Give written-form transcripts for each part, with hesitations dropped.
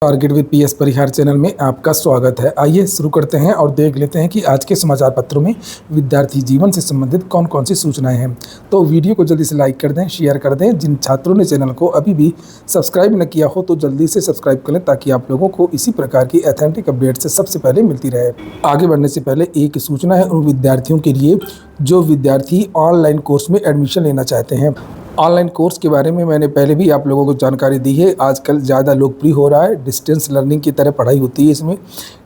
Target with PS Parihar channel में आपका स्वागत है। आइए शुरू करते हैं और देख लेते हैं कि आज के समाचार पत्रों में विद्यार्थी जीवन से संबंधित कौन कौन सी सूचनाएं हैं। तो वीडियो को जल्दी से लाइक कर दें, शेयर कर दें। जिन छात्रों ने चैनल को अभी भी सब्सक्राइब न किया हो तो जल्दी से सब्सक्राइब कर लें ताकि आप लोगों को इसी प्रकार की ऑथेंटिक अपडेट से सबसे पहले मिलती रहे। आगे बढ़ने से पहले एक सूचना है उन विद्यार्थियों के लिए जो विद्यार्थी ऑनलाइन कोर्स में एडमिशन लेना चाहते हैं। ऑनलाइन कोर्स के बारे में मैंने पहले भी आप लोगों को जानकारी दी है। आजकल ज़्यादा लोकप्रिय हो रहा है, डिस्टेंस लर्निंग की तरह पढ़ाई होती है। इसमें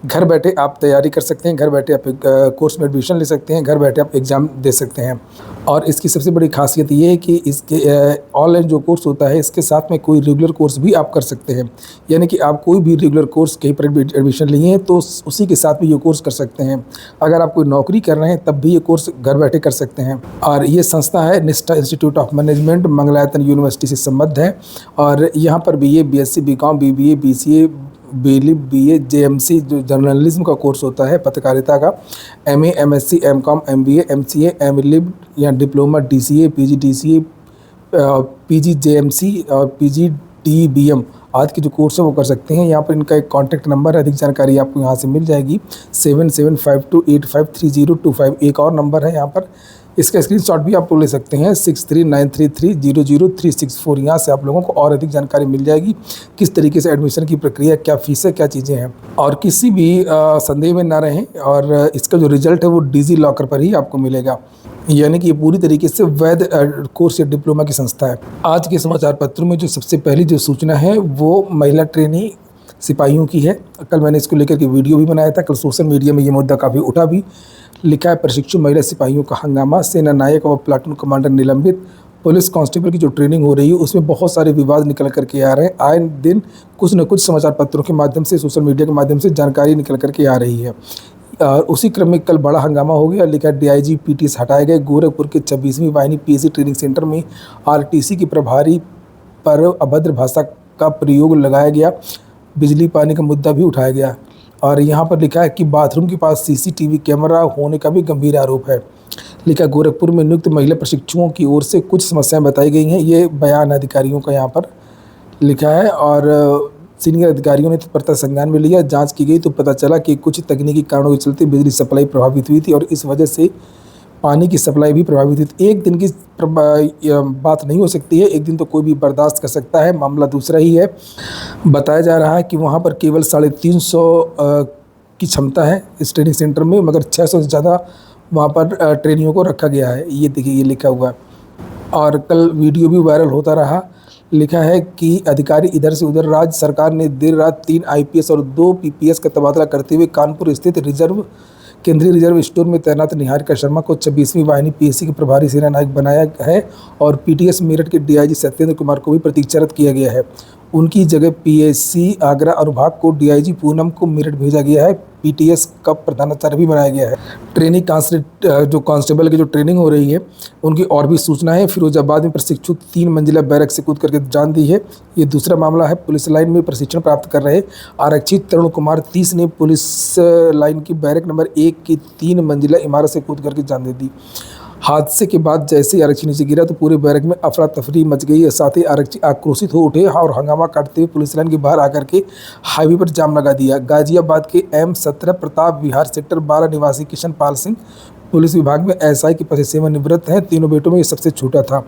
घर बैठे आप तैयारी कर सकते हैं, घर बैठे आप कोर्स में एडमिशन ले सकते हैं, घर बैठे आप एग्ज़ाम दे सकते हैं। और इसकी सबसे बड़ी खासियत ये है कि इसके ऑनलाइन जो कोर्स होता है इसके साथ में कोई रेगुलर कोर्स भी आप कर सकते हैं। यानी कि आप कोई भी रेगुलर कोर्स कहीं पर एडमिशन लिए हैं तो उसी के साथ भी ये कोर्स कर सकते हैं। अगर आप कोई नौकरी कर रहे हैं तब भी ये कोर्स घर बैठे कर सकते हैं। और ये संस्था है निष्ठा institute of management, Mangalayatan university से संबद्ध है। और यहाँ पर BA, BSc, BCom, BBA, BCA, BLib, BA, JMC जो जर्नलिज्म का कोर्स होता है पत्रकारिता का, MA, MSc, MCom, MBA, MCA, MLib या diploma DCA, PG DCA, PG JMC और PG DBM आदि के जो कोर्स है वो कर सकते हैं। यहाँ पर इनका एक कॉन्टैक्ट नंबर है, अधिक जानकारी आपको यहाँ से मिल जाएगी 7752853025। एक और नंबर है यहाँ पर, इसका स्क्रीनशॉट भी आप लोग ले सकते हैं 6393300364। यहाँ से आप लोगों को और अधिक जानकारी मिल जाएगी किस तरीके से एडमिशन की प्रक्रिया, क्या फीस है, क्या चीज़ें हैं। और किसी भी संदेह में ना रहें। और इसका जो रिजल्ट है वो डिजी लॉकर पर ही आपको मिलेगा। यानी कि ये पूरी तरीके से वैध कोर्स या डिप्लोमा की संस्था है। आज के समाचार पत्रों में जो सबसे पहली जो सूचना है वो महिला ट्रेनी सिपाहियों की है। कल मैंने इसको लेकर के वीडियो भी बनाया था। कल सोशल मीडिया में ये मुद्दा काफ़ी उठा भी। लिखा है प्रशिक्षु महिला सिपाहियों का हंगामा, सेना नायक और प्लाटून कमांडर निलंबित। पुलिस कांस्टेबल की जो ट्रेनिंग हो रही है उसमें बहुत सारे विवाद निकल करके आ रहे हैं। आए दिन कुछ न कुछ समाचार पत्रों के माध्यम से, सोशल मीडिया के माध्यम से जानकारी निकल करके आ रही है। और उसी क्रम में कल बड़ा हंगामा हो गया। लिखा DIG PTS हटाए गए। गोरखपुर के 26वीं वाहिनी PSC ट्रेनिंग सेंटर में RTC की प्रभारी पर अभद्र भाषा का प्रयोग लगाया गया। बिजली पानी का मुद्दा भी उठाया गया। और यहाँ पर लिखा है कि बाथरूम के पास CCTV कैमरा होने का भी गंभीर आरोप है। लिखा गोरखपुर में नियुक्त महिला प्रशिक्षुओं की ओर से कुछ समस्याएं बताई गई हैं। ये बयान अधिकारियों का यहाँ पर लिखा है। और सीनियर अधिकारियों ने तत्परता संज्ञान में लिया। जांच की गई तो पता चला कि कुछ तकनीकी कारणों के चलते बिजली सप्लाई प्रभावित हुई थी और इस वजह से पानी की सप्लाई भी प्रभावित हुई थी। एक दिन की बात नहीं हो सकती है, एक दिन तो कोई भी बर्दाश्त कर सकता है। मामला दूसरा ही है। बताया जा रहा है कि वहाँ पर केवल 350 की क्षमता है इस ट्रेनिंग सेंटर में, मगर 600 से ज़्यादा वहाँ पर ट्रेनियों को रखा गया है। ये देखिए, ये लिखा हुआ है। और कल वीडियो भी वायरल होता रहा। लिखा है कि अधिकारी इधर से उधर। राज्य सरकार ने देर रात 3 IPS और 2 PPS का तबादला करते हुए कानपुर स्थित केंद्रीय रिजर्व स्टोर में तैनात निहारिका शर्मा को 26वीं वाहिनी PSC के प्रभारी सेना नायक बनाया है। और PTS मेरठ के DIG सत्येंद्र कुमार को भी प्रतीक्षारत किया गया है। उनकी जगह PSC आगरा अनुभाग को DIG पूनम को मेरठ भेजा गया है। PTS का प्रधानाचार्य भी बनाया गया है। ट्रेनिंग जो कांस्टेबल की जो ट्रेनिंग हो रही है उनकी और भी सूचना है। फिरोजाबाद में प्रशिक्षु 3 मंजिला बैरक से कूद करके जान दी है। ये दूसरा मामला है। पुलिस लाइन में प्रशिक्षण प्राप्त कर रहे आरक्षी तरुण कुमार 30 ने पुलिस लाइन की बैरक नंबर 1 की 3 मंजिला इमारत से कूद करके जान दे दी। हादसे के बाद जैसे ही आरक्षी नीचे गिरा तो पूरे बैरक में अफरा तफरी मच गई। साथ ही आरक्षी आक्रोशित हो उठे और हंगामा काटते हुए पुलिस लाइन के बाहर आकर के हाईवे पर जाम लगा दिया। गाजियाबाद के M17 प्रताप विहार सेक्टर 12 निवासी किशन पाल सिंह पुलिस विभाग में SI के पद से सेवानिवृत्त हैं। तीनों बेटों में ये सबसे छोटा था।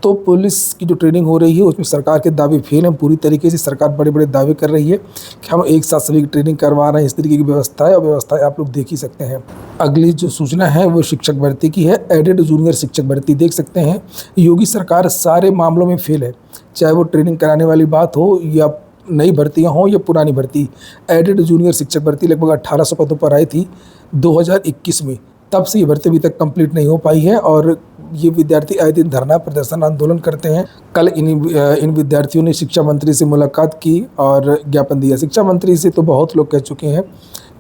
तो पुलिस की जो ट्रेनिंग हो रही है उसमें सरकार के दावे फेल हैं पूरी तरीके से। सरकार बड़े बड़े दावे कर रही है कि हम एक साथ सभी की ट्रेनिंग करवा रहे हैं। इस तरीके की व्यवस्था है और व्यवस्थाएं आप लोग देख ही सकते हैं। अगली जो सूचना है वो शिक्षक भर्ती की है। एडेड जूनियर शिक्षक भर्ती देख सकते हैं। योगी सरकार सारे मामलों में फेल है, चाहे वो ट्रेनिंग कराने वाली बात हो या नई भर्तियाँ हों या पुरानी भर्ती। एडेड जूनियर शिक्षक भर्ती लगभग 1800 पदों पर आई थी 2021 में। तब से ये भर्ती अभी तक कंप्लीट नहीं हो पाई है और ये विद्यार्थी आए दिन धरना प्रदर्शन आंदोलन करते हैं। कल इन विद्यार्थियों ने शिक्षा मंत्री से मुलाकात की और ज्ञापन दिया। शिक्षा मंत्री से तो बहुत लोग कह चुके हैं।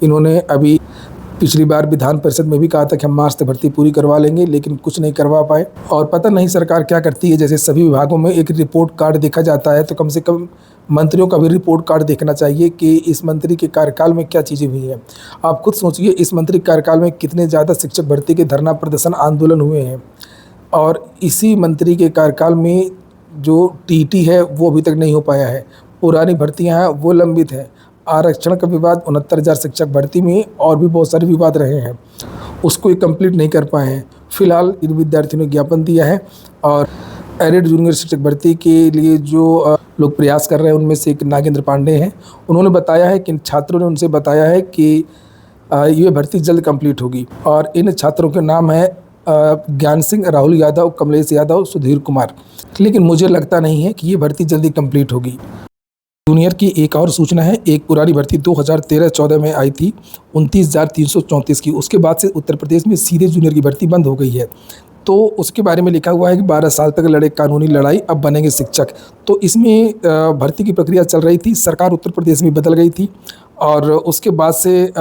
इन्होंने अभी पिछली बार विधान परिषद में भी कहा था कि हम मार्च तक भर्ती पूरी करवा लेंगे, लेकिन कुछ नहीं करवा पाए। और पता नहीं सरकार क्या करती है। जैसे सभी विभागों में एक रिपोर्ट कार्ड देखा जाता है तो कम से कम मंत्रियों का भी रिपोर्ट कार्ड देखना चाहिए कि इस मंत्री के कार्यकाल में क्या चीज़ें हुई हैं। आप खुद सोचिए, इस मंत्री के कार्यकाल में कितने ज़्यादा शिक्षक भर्ती के धरना प्रदर्शन आंदोलन हुए हैं। और इसी मंत्री के कार्यकाल में जो TT है वो अभी तक नहीं हो पाया है। पुरानी भर्तियां हैं वो लंबित हैं। आरक्षण का विवाद, 69,000 शिक्षक भर्ती में और भी बहुत सारे विवाद रहे हैं, उसको ये कंप्लीट नहीं कर पाए हैं। फिलहाल इन विद्यार्थियों ने ज्ञापन दिया है और एडेड जूनियर शिक्षक भर्ती के लिए जो लोग प्रयास कर रहे हैं उनमें से एक नागेंद्र पांडे हैं। उन्होंने बताया है कि इन छात्रों ने उनसे बताया है कि ये भर्ती जल्द कंप्लीट होगी और इन छात्रों के नाम है ज्ञान सिंह, राहुल यादव, कमलेश यादव, सुधीर कुमार। लेकिन मुझे लगता नहीं है कि ये भर्ती जल्दी कंप्लीट होगी। जूनियर की एक और सूचना है, एक पुरानी भर्ती 2013-14 में आई थी 29,334 की, उसके बाद से उत्तर प्रदेश में सीधे जूनियर की भर्ती बंद हो गई है। तो उसके बारे में लिखा हुआ है कि 12 साल तक लड़े कानूनी लड़ाई, अब बनेंगे शिक्षक। तो इसमें भर्ती की प्रक्रिया चल रही थी, सरकार उत्तर प्रदेश में बदल गई थी और उसके बाद से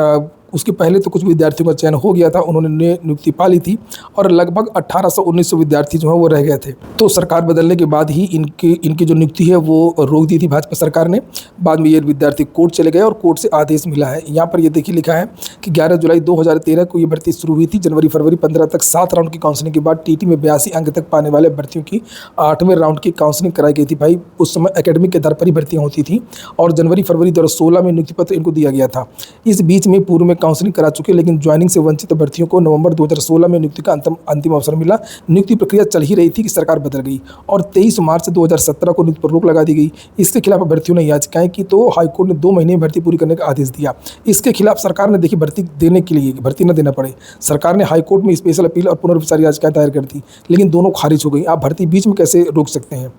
उसके पहले तो कुछ विद्यार्थियों का चयन हो गया था, उन्होंने नियुक्ति पा ली थी और लगभग 1800-1900 विद्यार्थी जो हैं वो रह गए थे। तो सरकार बदलने के बाद ही इनकी जो नियुक्ति है वो रोक दी थी भाजपा सरकार ने। बाद में ये विद्यार्थी कोर्ट चले गए और कोर्ट से आदेश मिला है। यहाँ पर ये देखिए लिखा है कि 11 जुलाई 2013 को ये भर्ती शुरू हुई थी। जनवरी-फरवरी 15 तक 7 राउंड की काउंसलिंग के बाद टीटी में 82 अंक तक पाने वाले भर्तियों की 8वें राउंड की काउंसलिंग कराई गई थी। भाई उस समय एकेडमिक के आधार पर ही भर्तियाँ होती थी और जनवरी-फरवरी 2016 में नियुक्ति पत्र इनको दिया गया था। इस बीच में पूर्व में काउंसलिंग करा चुके लेकिन ज्वाइनिंग से वंचित भर्तियों को नवंबर 2016 में नियुक्ति का अंतिम अवसर मिला। नियुक्ति प्रक्रिया चल ही रही थी कि सरकार बदल गई और 23 मार्च 2017 को नियुक्ति पर रोक लगा दी गई। इसके खिलाफ भर्तियों ने याचिकाएं की तो हाईकोर्ट ने 2 महीने में भर्ती पूरी करने का आदेश दिया। इसके खिलाफ सरकार ने देखी भर्ती देने के लिए, भर्ती न देना पड़े, सरकार ने हाईकोर्ट में स्पेशल अपील और पुनर्विचार याचिकाएं दायर कर दी, लेकिन दोनों खारिज हो गई। आप भर्ती बीच में कैसे रोक सकते हैं?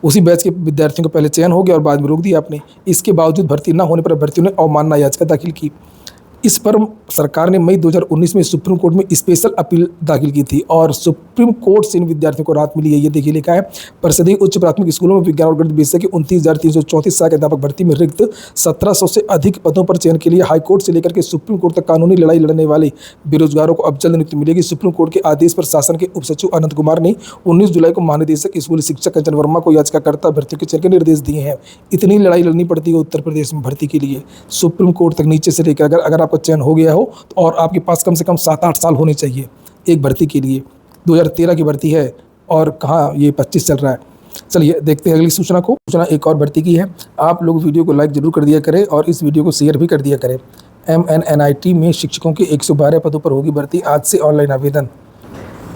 उसी बैच के विद्यार्थियों का पहले चयन हो गया और बाद में रोक दिया आपने। इसके बावजूद भर्ती न होने पर भर्तियों ने अवमानना याचिका दाखिल की। इस पर सरकार ने मई 2019 में सुप्रीम कोर्ट में स्पेशल अपील दाखिल की थी और सुप्रीम कोर्ट से इन विद्यार्थियों को राहत मिली है। ये देखिए लिखा है, परिषदीय उच्च प्राथमिक स्कूलों में विज्ञान और गणित विषय की 29,334 सहायक अध्यापक भर्ती में रिक्त 1700 से अधिक पदों पर चयन के लिए हाईकोर्ट से लेकर के सुप्रीम कोर्ट तक कानूनी लड़ाई लड़ने वाले बेरोजगारों को अब जल्द नियुक्ति मिलेगी। सुप्रीम कोर्ट के आदेश पर शासन के उप सचिव अनंत कुमार ने 19 जुलाई को महानिदेशक स्कूली शिक्षा कंचन वर्मा को याचिकाकर्ता भर्तियों के चयन के निर्देश दिए हैं। इतनी लड़ाई लड़नी पड़ती है उत्तर प्रदेश में भर्ती के लिए, सुप्रीम कोर्ट तक नीचे से लेकर अगर आपका चयन हो गया हो तो और आपके पास कम से कम 7-8 साल होने चाहिए एक भर्ती के लिए। 2013 की भर्ती है और कहाँ ये 25 चल रहा है। चलिए देखते हैं अगली सूचना को। सूचना एक और भर्ती की है। आप लोग वीडियो को लाइक जरूर कर दिया करें और इस वीडियो को शेयर भी कर दिया करें। MNNIT में शिक्षकों के 112 पदों पर होगी भर्ती, आज से ऑनलाइन आवेदन।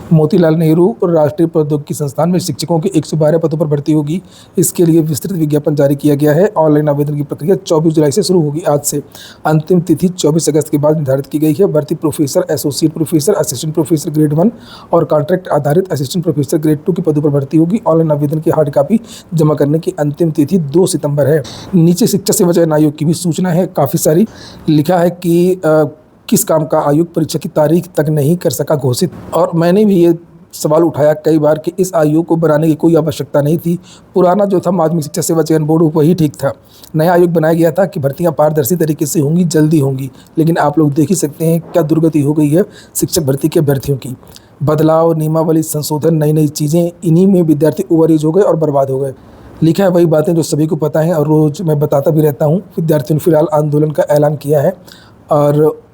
मोतीलाल नेहरू राष्ट्रीय प्रौद्योगिकी संस्थान में शिक्षकों के 112 पदों पर भर्ती होगी। इसके लिए विस्तृत विज्ञापन जारी किया गया है। ऑनलाइन आवेदन की प्रक्रिया 24 जुलाई से शुरू होगी, आज से। अंतिम तिथि 24 अगस्त के बाद निर्धारित की गई है। भर्ती professor, associate professor, assistant professor grade 1 और कॉन्ट्रैक्ट आधारित असिस्टेंट प्रोफेसर ग्रेड 2 के पदों पर भर्ती होगी। ऑनलाइन आवेदन की हार्ड कॉपी जमा करने की अंतिम तिथि 2 सितंबर है। नीचे शिक्षा सेवा चयन आयोग की भी सूचना है, काफ़ी सारी। लिखा है कि किस काम का आयोग परीक्षा की तारीख तक नहीं कर सका घोषित। और मैंने भी ये सवाल उठाया कई बार कि इस आयोग को बनाने की कोई आवश्यकता नहीं थी। पुराना जो था माध्यमिक शिक्षा सेवा चयन बोर्ड वही ठीक था। नया आयोग बनाया गया था कि भर्तियां पारदर्शी तरीके से होंगी, जल्दी होंगी, लेकिन आप लोग देख ही सकते हैं क्या दुर्गति हो गई है शिक्षक भर्ती के अभ्यर्थियों की। बदलाव, नियमावली, संशोधन, नई नई चीज़ें, इन्हीं में विद्यार्थी ओवरेज हो गए और बर्बाद हो गए। लिखा है वही बातें जो सभी को पता है और रोज़ मैं बताता भी रहता हूँ। विद्यार्थियों ने फिलहाल आंदोलन का ऐलान किया है और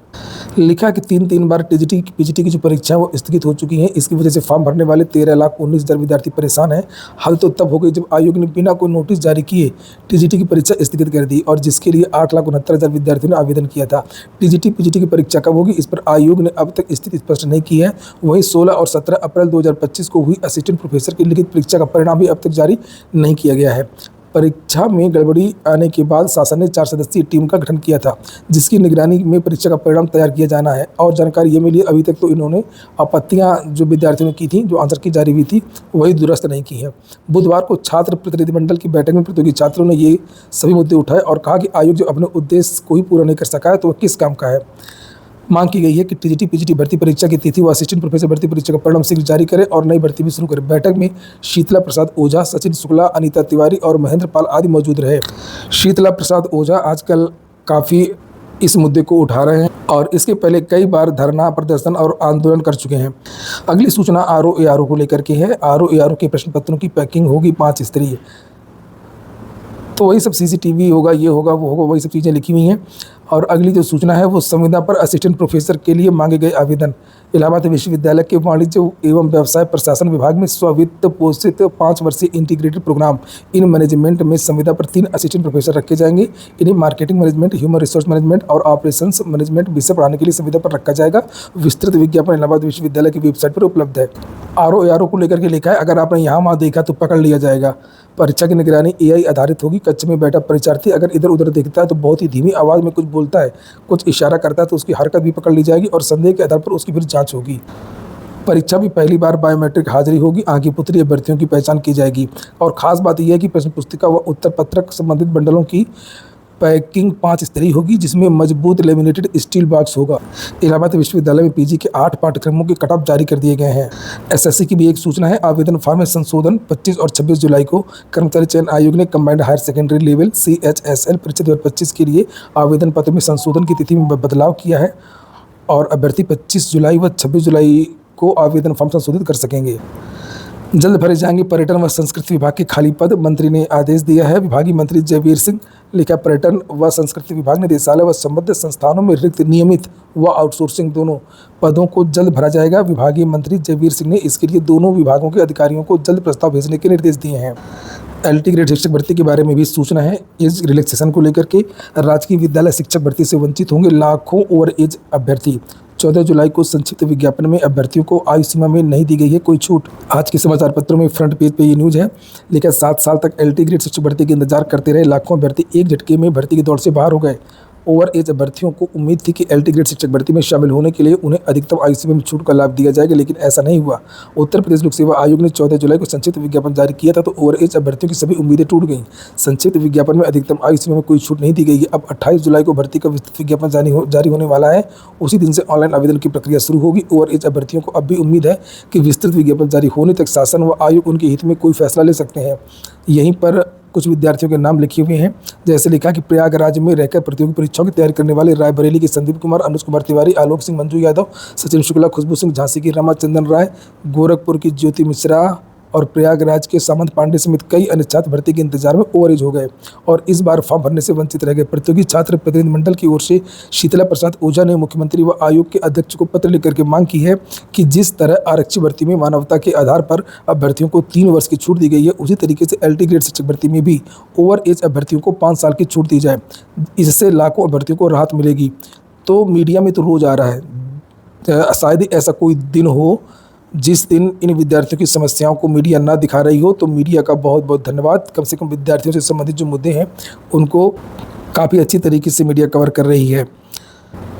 लिखा कि 3 बार टीजीटी पीजीटी की जो परीक्षाएं वो स्थगित हो चुकी हैं। इसकी वजह से फॉर्म भरने वाले 13,19,000 विद्यार्थी परेशान हैं। हाल तो तब हो गई जब आयोग ने बिना कोई नोटिस जारी किए टीजीटी की परीक्षा स्थगित कर दी और जिसके लिए 8,69,000 विद्यार्थियों ने आवेदन किया था। टीजीटी पीजीटी की परीक्षा कब होगी, इस पर आयोग ने अब तक स्थिति स्पष्ट नहीं की है। वहीं 16 और 17 अप्रैल 2025 को हुई असिस्टेंट प्रोफेसर की लिखित परीक्षा का परिणाम भी अब तक जारी नहीं किया गया है। परीक्षा में गड़बड़ी आने के बाद शासन ने 4 सदस्यीय टीम का गठन किया था, जिसकी निगरानी में परीक्षा का परिणाम तैयार किया जाना है। और जानकारी ये मिली, अभी तक तो इन्होंने आपत्तियां जो विद्यार्थियों ने की थी, जो आंसर की जारी हुई थी, वही दुरुस्त नहीं की है। बुधवार को छात्र प्रतिनिधिमंडल की बैठक में प्रतियोगी छात्रों ने ये सभी मुद्दे उठाए और कहा कि आयोग जो अपने उद्देश्य को ही पूरा नहीं कर सका है तो वह किस काम का है। मांग की गई है कि टीजीटी पीजीटी भर्ती परीक्षा की तिथि व असिस्टेंट प्रोफेसर भर्ती परीक्षा का परिणाम शीघ्र जारी करे और नई भर्ती भी शुरू करे। बैठक में शीतला प्रसाद ओझा, सचिन शुक्ला, अनीता तिवारी और महेंद्र पाल आदि मौजूद रहे। शीतला प्रसाद ओझा आजकल काफ़ी इस मुद्दे को उठा रहे हैं और इसके पहले कई बार धरना, प्रदर्शन और आंदोलन कर चुके हैं। अगली सूचना आरओ को लेकर के है। आरओ के प्रश्न पत्रों की पैकिंग होगी 5 स्तरीय। तो वही सब सीसीटीवी होगा, ये होगा, वो होगा, वही सब चीज़ें लिखी हुई हैं। और अगली जो सूचना है वो संविदा पर असिस्टेंट प्रोफेसर के लिए मांगे गए आवेदन। इलाहाबाद विश्वविद्यालय के वाणिज्य एवं व्यवसाय प्रशासन विभाग में स्ववित्त पोषित 5 वर्षीय इंटीग्रेटेड प्रोग्राम इन मैनेजमेंट में संविदा पर 3 असिस्टेंट प्रोफेसर रखे जाएंगे। इन्हें marketing management, human resource management और ऑपरेशंस मैनेजमेंट विषय पढ़ाने के लिए संविदा पर रखा जाएगा। विस्तृत विज्ञापन इलाहाबाद विश्वविद्यालय की वेबसाइट पर उपलब्ध है। आरओ को लेकर के लिखा है, अगर आपने यहाँ वहाँ देखा तो पकड़ लिया जाएगा। परीक्षा की निगरानी एआई आधारित होगी। कक्ष में बैठा परीक्षार्थी अगर इधर उधर देखता है तो बहुत ही धीमी आवाज़ में कुछ बोलता है, कुछ इशारा करता है तो उसकी हरकत भी पकड़ ली जाएगी और संदेह के आधार पर उसकी फिर जांच होगी। परीक्षा भी पहली बार बायोमेट्रिक हाजिरी होगी। आगे पुत्री अभ्यर्थियों की पहचान की जाएगी। और ख़ास बात यह है कि प्रश्न पुस्तिका व उत्तर पत्रक संबंधित बंडलों की पैकिंग 5 स्तरीय होगी, जिसमें मजबूत लेमिनेटेड स्टील बॉक्स होगा। इलाहाबाद विश्वविद्यालय में पीजी के 8 पाठ्यक्रमों के कट ऑफ जारी कर दिए गए हैं। एसएससी की भी एक सूचना है। आवेदन फॉर्म में संशोधन 25 और 26 जुलाई को कर्मचारी चयन आयोग ने combined higher secondary level CHSL परीक्षा 2025 के लिए आवेदन पत्र में संशोधन की तिथि में बदलाव किया है और अभ्यर्थी 25 जुलाई व 26 जुलाई को आवेदन फॉर्म संशोधित कर सकेंगे। जल्द भरे जाएंगे पर्यटन व संस्कृति विभाग के खाली पद, मंत्री ने आदेश दिया है। विभागीय मंत्री जयवीर सिंह लिखा, पर्यटन व संस्कृति विभाग ने निदेशालय व संबद्ध संस्थानों में रिक्त नियमित व आउटसोर्सिंग दोनों पदों को जल्द भरा जाएगा। विभागीय मंत्री जयवीर सिंह ने इसके लिए दोनों विभागों के अधिकारियों को जल्द प्रस्ताव भेजने के निर्देश दिए हैं। LT ग्रेड शिक्षक भर्ती के बारे में भी सूचना है। एज रिलैक्सेशन को लेकर के राजकीय विद्यालय शिक्षक भर्ती से वंचित होंगे लाखों ओवर एज अभ्यर्थी। 14 जुलाई को संक्षिप्त विज्ञापन में अभ्यर्थियों को आयु सीमा में नहीं दी गई है कोई छूट। आज के समाचार पत्रों में फ्रंट पेज पे ये न्यूज़ है। लेकिन 7 साल तक LT ग्रेड शिक्षक भर्ती के इंतजार करते रहे लाखों अभ्यर्थी एक झटके में भर्ती की दौड़ से बाहर हो गए। ओवर एज अभ्यर्थियों को उम्मीद थी कि LT ग्रेड शिक्षक भर्ती में शामिल होने के लिए उन्हें अधिकतम आयु सीमा में छूट का लाभ दिया जाएगा, लेकिन ऐसा नहीं हुआ। उत्तर प्रदेश लोक सेवा आयोग ने 14 जुलाई को संक्षिप्त विज्ञापन जारी किया था तो ओवर एज अभ्यर्थियों की सभी उम्मीदें टूट गईं। संक्षिप्त विज्ञापन में अधिकतम आयु सीमा में कोई छूट नहीं दी गई है। अब 28 जुलाई को भर्ती का विस्तृत विज्ञापन जारी होने वाला है। उसी दिन से ऑनलाइन आवेदन की प्रक्रिया शुरू होगी। ओवर एज अभ्यर्थियों को अब भी उम्मीद है कि विस्तृत विज्ञापन जारी होने तक शासन व आयोग उनके हित में कोई फैसला ले सकते हैं। यहीं पर कुछ विद्यार्थियों के नाम लिखे हुए हैं। जैसे लिखा कि प्रयागराज में रहकर प्रतियोगी परीक्षाओं की तैयारी करने वाले रायबरेली के संदीप कुमार, अनुज कुमार तिवारी, आलोक सिंह, मंजू यादव, सचिन शुक्ला, खुशबू सिंह, झांसी की रमा चंदन राय, गोरखपुर की ज्योति मिश्रा और प्रयागराज के सामंत पांडे समेत कई अन्य छात्र भर्ती के इंतजार में ओवरेज हो गए और इस बार फॉर्म भरने से वंचित रह गए। प्रतियोगी छात्र प्रतिनिधिमंडल की ओर से शीतला प्रसाद ओझा ने मुख्यमंत्री व आयोग के अध्यक्ष को पत्र लिखकर के मांग की है कि जिस तरह आरक्षी भर्ती में मानवता के आधार पर अभ्यर्थियों को 3 वर्ष की छूट दी गई है, उसी तरीके से LT ग्रेड शिक्षक भर्ती में भी ओवर एज अभ्यर्थियों को 5 साल की छूट दी जाए। इससे लाखों अभ्यर्थियों को राहत मिलेगी। तो मीडिया में तो रोज़ आ रहा है, शायद ही ऐसा कोई दिन हो जिस दिन इन विद्यार्थियों की समस्याओं को मीडिया ना दिखा रही हो। तो मीडिया का बहुत बहुत धन्यवाद। कम से कम विद्यार्थियों से संबंधित जो मुद्दे हैं उनको काफ़ी अच्छी तरीके से मीडिया कवर कर रही है।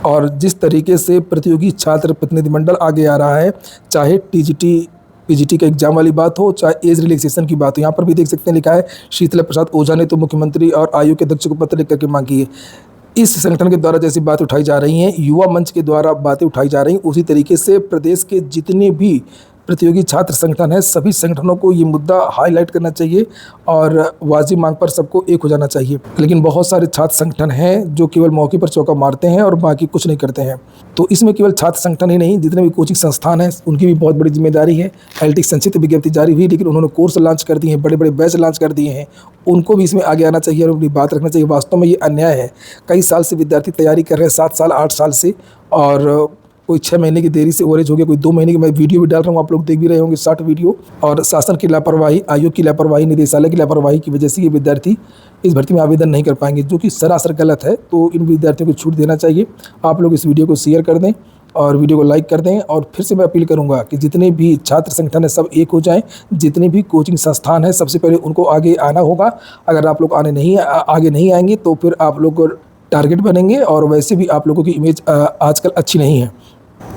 और जिस तरीके से प्रतियोगी छात्र प्रतिनिधिमंडल आगे आ रहा है, चाहे PGT का एग्जाम वाली बात हो, चाहे एज रिलैक्सेशन की बात हो, यहाँ पर भी देख सकते हैं लिखा है शीतला प्रसाद ओझा ने तो मुख्यमंत्री और आयोग के अध्यक्ष को पत्र लिख करके मांग की है। इस संगठन के द्वारा जैसी बातें उठाई जा रही हैं, युवा मंच के द्वारा बातें उठाई जा रही हैं, उसी तरीके से प्रदेश के जितने भी प्रतियोगी छात्र संगठन है, सभी संगठनों को ये मुद्दा हाईलाइट करना चाहिए और वाजिब मांग पर सबको एक हो जाना चाहिए। लेकिन बहुत सारे छात्र संगठन हैं जो केवल मौके पर चौका मारते हैं और बाकी कुछ नहीं करते हैं। तो इसमें केवल छात्र संगठन ही नहीं, जितने भी कोचिंग संस्थान हैं उनकी भी बहुत बड़ी जिम्मेदारी है। LT संक्षिप्त विज्ञप्ति जारी हुई, लेकिन उन्होंने कोर्स लॉन्च कर दिए हैं, बड़े बड़े बैच लॉन्च कर दिए हैं। उनको भी इसमें आगे आना चाहिए और अपनी बात रखना चाहिए। वास्तव में ये अन्याय है। कई साल से विद्यार्थी तैयारी कर रहे हैं, 7 साल 8 साल से, और कोई 6 महीने की देरी से ओवरेज हो गया, कोई 2 महीने की। मैं वीडियो भी डाल रहा हूँ, आप लोग देख भी रहे होंगे, शॉर्ट वीडियो। और शासन की लापरवाही, आयोग की लापरवाही, निदेशालय की लापरवाही की वजह से ये विद्यार्थी इस भर्ती में आवेदन नहीं कर पाएंगे, जो कि सरासर गलत है। तो इन विद्यार्थियों को छूट देना चाहिए। आप लोग इस वीडियो को शेयर कर दें और वीडियो को लाइक कर दें। और फिर से मैं अपील करूंगा कि जितने भी छात्र संगठन है सब एक हो जाएं। जितने भी कोचिंग संस्थान है सबसे पहले उनको आगे आना होगा। अगर आप लोग आगे नहीं आएंगे तो फिर आप लोग टारगेट बनेंगे और वैसे भी आप लोगों की इमेज आजकल अच्छी नहीं है।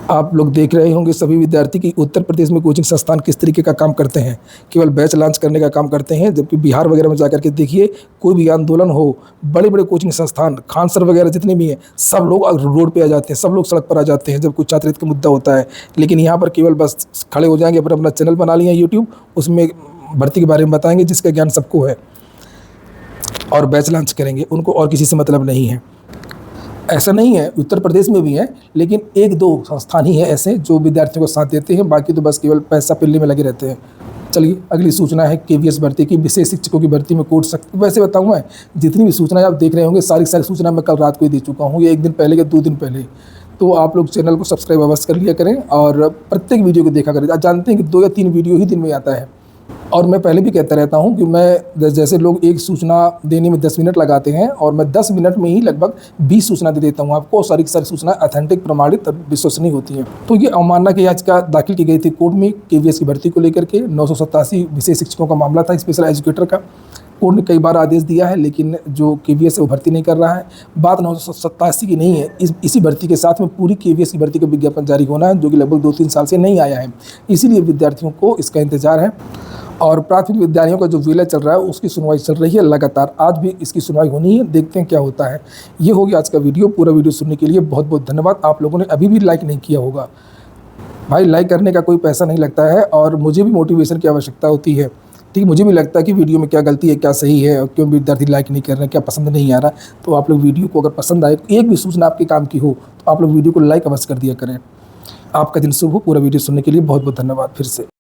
आप लोग देख रहे होंगे सभी विद्यार्थी कि उत्तर प्रदेश में कोचिंग संस्थान किस तरीके का काम करते हैं, केवल बैच लॉन्च करने का काम करते हैं। जबकि बिहार वगैरह में जाकर के देखिए, कोई भी आंदोलन हो, बड़े बड़े कोचिंग संस्थान, खान सर वगैरह जितने भी हैं, सब लोग रोड पे आ जाते हैं, सब लोग सड़क पर आ जाते हैं जब कोई छात्र हित का मुद्दा होता है। लेकिन यहाँ पर केवल बस खड़े हो जाएंगे, अपना चैनल बना लिया यूट्यूब, उसमें भर्ती के बारे में बताएंगे जिसका ज्ञान सबको है, और बैच लॉन्च करेंगे। उनको और किसी से मतलब नहीं है। ऐसा नहीं है, उत्तर प्रदेश में भी है, लेकिन 1-2 संस्थान ही है ऐसे जो विद्यार्थियों को साथ देते हैं। बाकी तो बस केवल पैसा पिल्ले में लगे रहते हैं। चलिए अगली सूचना है केवीएस भर्ती की, विशेष शिक्षकों की भर्ती में कोर्ट सख्त। वैसे बताऊँ मैं, जितनी भी सूचनाएं आप देख रहे होंगे सारी सूचना मैं कल रात को ही दे चुका हूँ, ये 1 दिन पहले या 2 दिन पहले। तो आप लोग चैनल को सब्सक्राइब अवश्य कर लिया करें और प्रत्येक वीडियो को देखा करें। आप जानते हैं कि 2 या 3 वीडियो ही दिन में आता है, और मैं पहले भी कहता रहता हूं कि मैं जैसे लोग एक सूचना देने में 10 मिनट लगाते हैं और मैं 10 मिनट में ही लगभग 20 सूचना दे देता हूं आपको, और सारी सूचना ऑथेंटिक, प्रमाणित और विश्वसनीय होती हैं। तो ये अवमानना की याचिका दाखिल की गई थी कोर्ट में केवीएस की भर्ती को लेकर के। 987 विशेष शिक्षकों का मामला था, स्पेशल एजुकेटर का। कोर्ट ने कई बार आदेश दिया है, लेकिन जो केवीएस है वो भर्ती नहीं कर रहा है। बात 987 की नहीं है, इसी भर्ती के साथ में पूरी केवीएस की भर्ती का विज्ञापन जारी होना है, जो कि लगभग 2-3 साल से नहीं आया है। इसीलिए विद्यार्थियों को इसका इंतजार है। और प्राथमिक विद्यालयों का जो विलय चल रहा है उसकी सुनवाई चल रही है लगातार, आज भी इसकी सुनवाई होनी है, देखते हैं क्या होता है। ये हो गया आज का वीडियो। पूरा वीडियो सुनने के लिए बहुत बहुत धन्यवाद। आप लोगों ने अभी भी लाइक नहीं किया होगा, भाई लाइक करने का कोई पैसा नहीं लगता है, और मुझे भी मोटिवेशन की आवश्यकता होती है। ठीक, मुझे भी लगता है कि वीडियो में क्या गलती है, क्या सही है, और क्यों विद्यार्थी लाइक नहीं कर रहे हैं, क्या पसंद नहीं आ रहा। तो आप लोग वीडियो को अगर पसंद आए, एक भी सूचना आपके काम की हो, तो आप लोग वीडियो को लाइक अवश्य कर दिया करें। आपका दिन शुभ हो। पूरा वीडियो सुनने के लिए बहुत बहुत धन्यवाद फिर से।